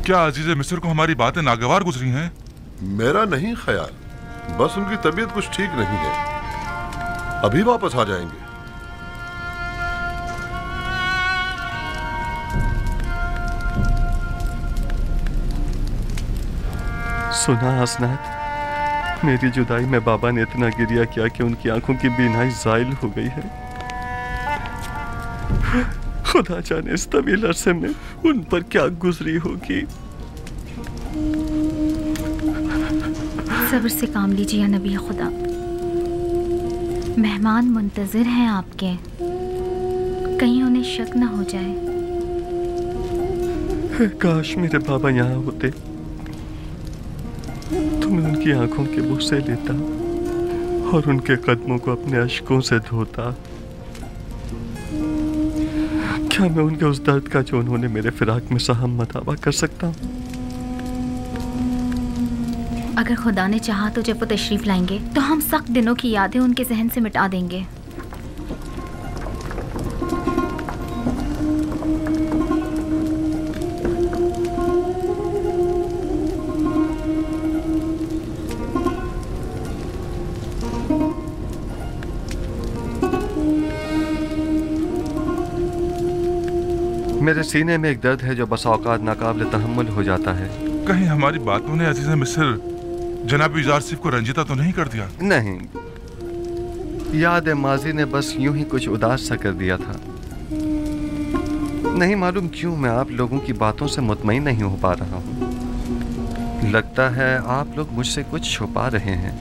क्या अजीज मिस्र को हमारी बातें नागवार गुजरी हैं? मेरा नहीं ख्याल, बस उनकी तबीयत कुछ ठीक नहीं है, अभी वापस आ जाएंगे। सुना हसनात, मेरी जुदाई में बाबा ने इतना गिरिया किया कि उनकी आंखों की बीनाई ज़ाइल हो गई है। खुदा जाने इस तवील अरसे में उन पर क्या गुजरी होगी। सब्र से काम लीजिए नबी खुदा, मेहमान मुंतजिर हैं आपके, कहीं उन्हें शक न हो जाए। काश मेरे बाबा यहाँ होते तो मैं उनकी आंखों के बुसे लेता और उनके कदमों को अपने अश्कों से धोता। क्या मैं उनके उस दर्द का जो उन्होंने मेरे फिराक में सहम मतावा कर सकता हूँ? अगर खुदा ने चाहा तो जब वो तशरीफ लाएंगे तो हम सख्त दिनों की यादें उनके जहन से मिटा देंगे। मेरे सीने में एक दर्द है जो बसा औकात नाकाबिल तहम्मुल हो जाता है। कहीं हमारी बातों ने अजीज मिस्र जनाब यूजारसिफ को रंजीता तो नहीं कर दिया? नहीं, याद माजी ने बस यूं ही कुछ उदास सा कर दिया था। नहीं मालूम क्यों मैं आप लोगों की बातों से मुतमईन नहीं हो पा रहा हूँ। लगता है आप लोग मुझसे कुछ छुपा रहे हैं।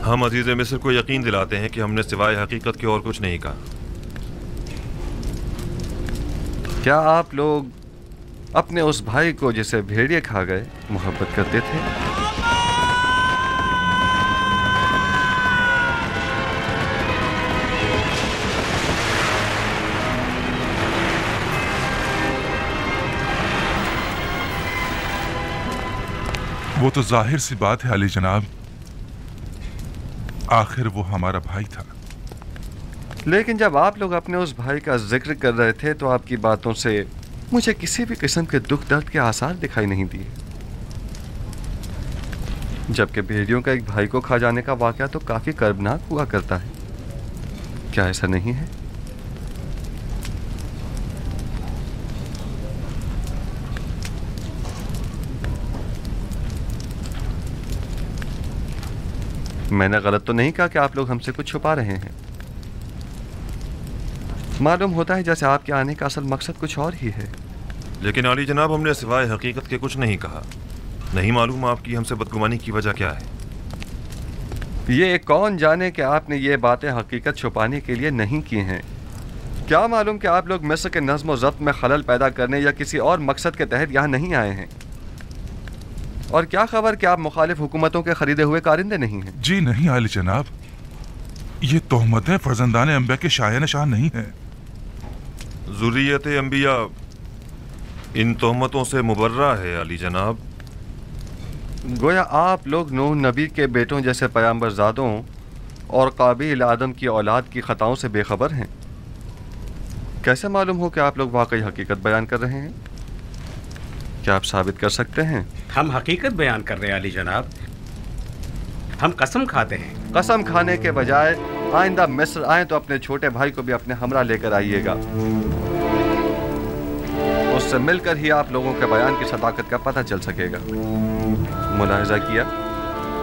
हम अजीज मिस्र को यकीन दिलाते हैं कि हमने सिवाय हकीकत के और कुछ नहीं कहा। क्या आप लोग अपने उस भाई को जिसे भेड़िए खा गए मोहब्बत करते थे? वो तो जाहिर सी बात है अली जनाब, आखिर वो हमारा भाई था। लेकिन जब आप लोग अपने उस भाई का जिक्र कर रहे थे तो आपकी बातों से मुझे किसी भी किस्म के दुख दर्द के आसार दिखाई नहीं दिए। जबकि भेड़ियों का एक भाई को खा जाने का वाकया तो काफी कर्बनाक हुआ करता है, क्या ऐसा नहीं है? मैंने गलत तो नहीं कहा कि आप लोग हमसे कुछ छुपा रहे हैं? मालूम होता है जैसे आपके आने का असल मकसद कुछ और ही है। लेकिन आली जनाब, हमने सिवाय हकीकत के कुछ नहीं कहा। नहीं मालूम आपकी हमसे बदगुमानी की वजह क्या है। ये कौन जाने कि आपने ये बातें हकीकत छुपाने के लिए नहीं की हैं। क्या मालूम कि आप लोग मिस्र के नज़्म व ज़ब्त में खलल पैदा करने या किसी और मकसद के तहत यहाँ नहीं आए हैं। और क्या खबर कि आप मुखालिफ हुकूमतों के खरीदे हुए कारिंदे नहीं हैं। जी नहीं आली जनाब, ये तोहमतें फर्जंदान अंबिया के शाया निशान नहीं है। ज़ुर्रियत अंबिया इन तोहमतों से मुबर्रा है अली जनाब। गोया आप लोग नूह नबी के बेटों जैसे पैगंबरज़ादों और काबिल आदम की औलाद की ख़ताओं से बेखबर हैं। कैसे मालूम हो कि आप लोग वाकई हकीकत बयान कर रहे हैं? क्या आप साबित कर सकते हैं? हम हकीकत बयान कर रहे हैं अली जनाब, हम कसम खाते हैं। कसम खाने के बजाय आइंदा मिस्र आए तो अपने छोटे भाई को भी अपने हमरा लेकर आइएगा। उससे मिलकर ही आप लोगों के बयान की सदाकत का पता चल सकेगा। मुलाहिजा किया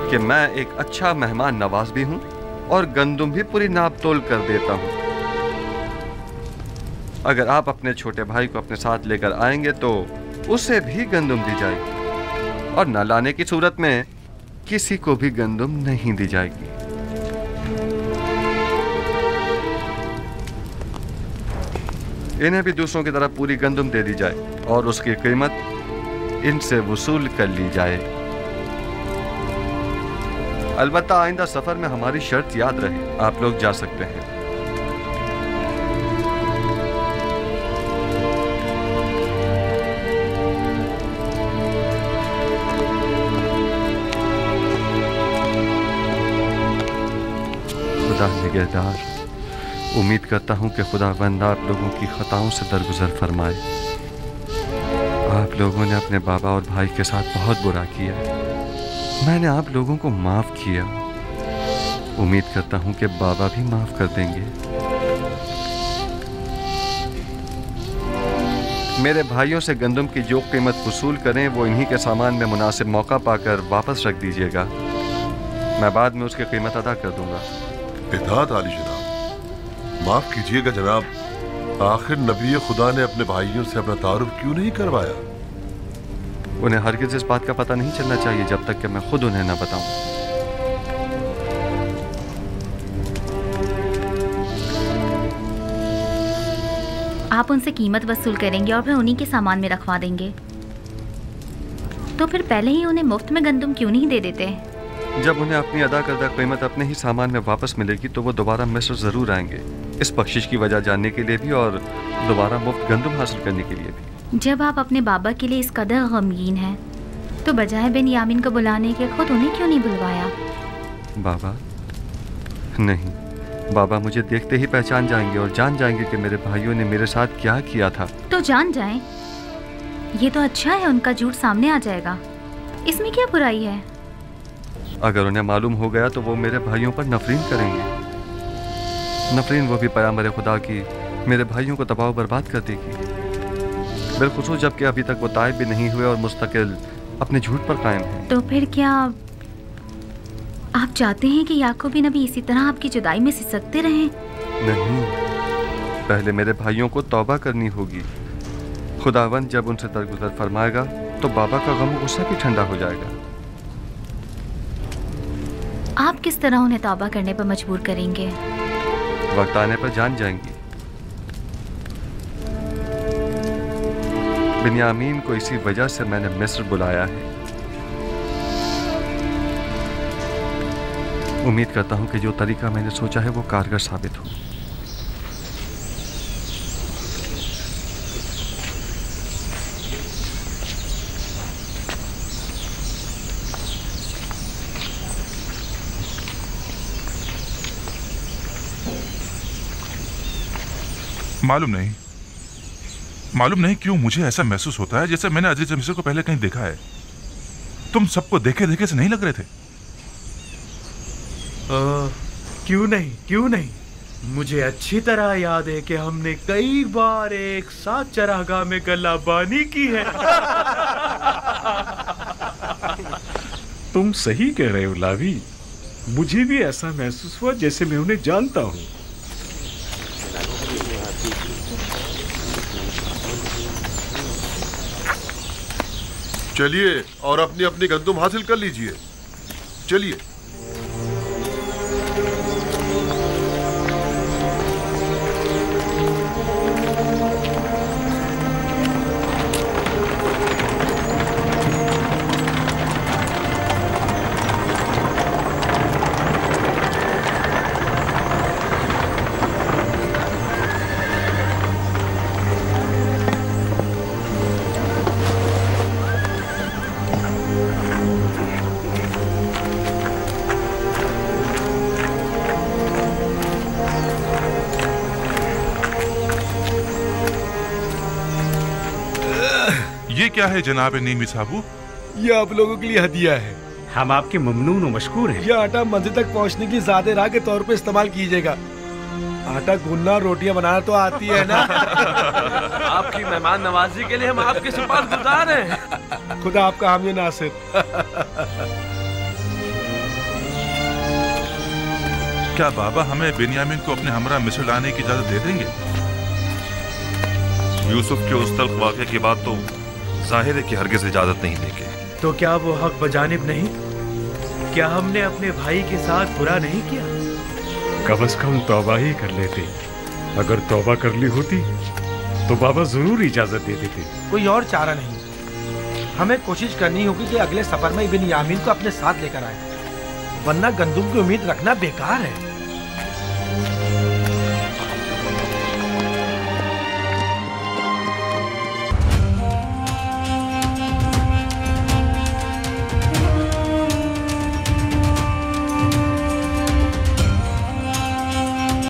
कि मैं एक अच्छा मेहमान नवाज भी हूँ और गंदुम भी पूरी नाप तोल कर देता हूँ। अगर आप अपने छोटे भाई को अपने साथ लेकर आएंगे तो उसे भी गंदुम दी जाएगी और न लाने की सूरत में किसी को भी गंदुम नहीं दी जाएगी। इन्हें भी दूसरों की तरह पूरी गंदुम दे दी जाए और उसकी कीमत इनसे वसूल कर ली जाए। अलबत्ता आइंदा सफर में हमारी शर्त याद रहे, आप लोग जा सकते हैं। खुदा निगहदार, उम्मीद करता हूं कि खुदावंद आप लोगों की खताओं से दरगुजर फरमाए। आप आप लोगों ने अपने बाबा और भाई के साथ बहुत बुरा किया। मैंने आप लोगों को माफ किया। उम्मीद करता हूं कि बाबा भी माफ कर देंगे। मेरे भाइयों से गंदम की जो कीमत वसूल करें वो इन्हीं के सामान में मुनासिब मौका पाकर वापस रख दीजिएगा। मैं बाद में उसकी कीमत अदा कर दूंगा। इताअत आली जनाब। माफ कीजिएगा जनाब, आखिर नबी खुदा ने अपने भाइयों से अपना तारुफ क्यों नहीं करवाया? उन्हें हरगिज़ इस बात का पता नहीं चलना चाहिए जब तक कि मैं खुद उन्हें न बताऊं। आप उनसे कीमत वसूल करेंगे और फिर उन्हीं के सामान में रखवा देंगे। तो फिर पहले ही उन्हें मुफ्त में गंदम क्यों नहीं दे देते? जब उन्हें अपनी अदा करदा कीमत अपने ही सामान में वापस मिलेगी तो वो दोबारा मिस्र ज़रूर आएंगे, इस बख्शिश की वजह जानने के लिए भी और दोबारा मुफ्त गंदम हासिल करने के लिए भी। जब आप अपने बाबा के लिए इस कदर गमगीन हैं तो बजाय बेनियामीन को बुलाने के खुद उन्हें क्यों नहीं बुलवाया? बाबा नहीं, बाबा मुझे देखते ही पहचान जाएंगे और जान जाएंगे कि मेरे भाइयों ने मेरे साथ क्या किया था। तो जान जाएं। ये तो अच्छा है, उनका झूठ सामने आ जाएगा। इसमें क्या बुराई है? अगर उन्हें मालूम हो गया तो वो मेरे भाइयों पर नफरीन करेंगे। नफरीन वो भी पैगंबर खुदा की मेरे भाइयों को तबाह बर्बाद कर देगी, बिलखुसूस जबकि अभी तक वो ताइब भी नहीं हुए और मुस्तकिल अपने झूठ पर कायम हैं। तो फिर क्या आप चाहते हैं कि याकूब नबी इसी तरह आपकी जुदाई में सिसकते रहें? नहीं, पहले मेरे भाइयों को तौबा करनी होगी। खुदावंद जब उनसे दरगुजर फरमाएगा तो बाबा का गम गुस्सा भी ठंडा हो जाएगा। आप किस तरह उन्हें तौबा करने पर मजबूर करेंगे? वक्त आने पर जान जाएंगी। बिन्यामीन को इसी वजह से मैंने मिस्र बुलाया है। उम्मीद करता हूं कि जो तरीका मैंने सोचा है वो कारगर साबित हो। मालूम नहीं क्यों मुझे ऐसा महसूस होता है जैसे मैंने अजीज मिस्र को पहले कहीं देखा है। तुम सबको देखे देखे से नहीं लग रहे थे? क्यों नहीं, मुझे अच्छी तरह याद है कि हमने कई बार एक साथ चरागाह में गल्लाबानी की है। तुम सही कह रहे हो लावी, मुझे भी ऐसा महसूस हुआ जैसे मैं उन्हें जानता हूँ। चलिए और अपनी अपनी गंदुम हासिल कर लीजिए। चलिए। ये क्या है जनाब नीमी साहबू? ये आप लोगों के लिए हदिया है। हम आपके ममनून और मशकूर हैं। यह आटा मंजिल तक पहुंचने की ज़ाते राह के तौर पे इस्तेमाल कीजिएगा। आटा गूंदना रोटियां बनाना तो आती है ना। आपकी मेहमान नवाजी के लिए हम आपके शुक्रगुजार हैं। खुदा आपका हामी नासिर। क्या बाबा हमें बिन्यामीन को अपने हमरा मिस्र लाने की इजाजत दे देंगे? यूसुफ के उस तल्ख वाक़े के बाद तो जाहिर है कि हरगिज़ इजाजत नहीं देंगे। तो क्या वो हक बजानिब नहीं? क्या हमने अपने भाई के साथ बुरा नहीं किया? कम से कम तौबा ही कर लेते। अगर तौबा कर ली होती तो बाबा जरूर इजाजत दे देते। कोई और चारा नहीं। हमें कोशिश करनी होगी कि अगले सफर में बिन्यामीन को अपने साथ लेकर आए, वरना गंदुम की उम्मीद रखना बेकार है।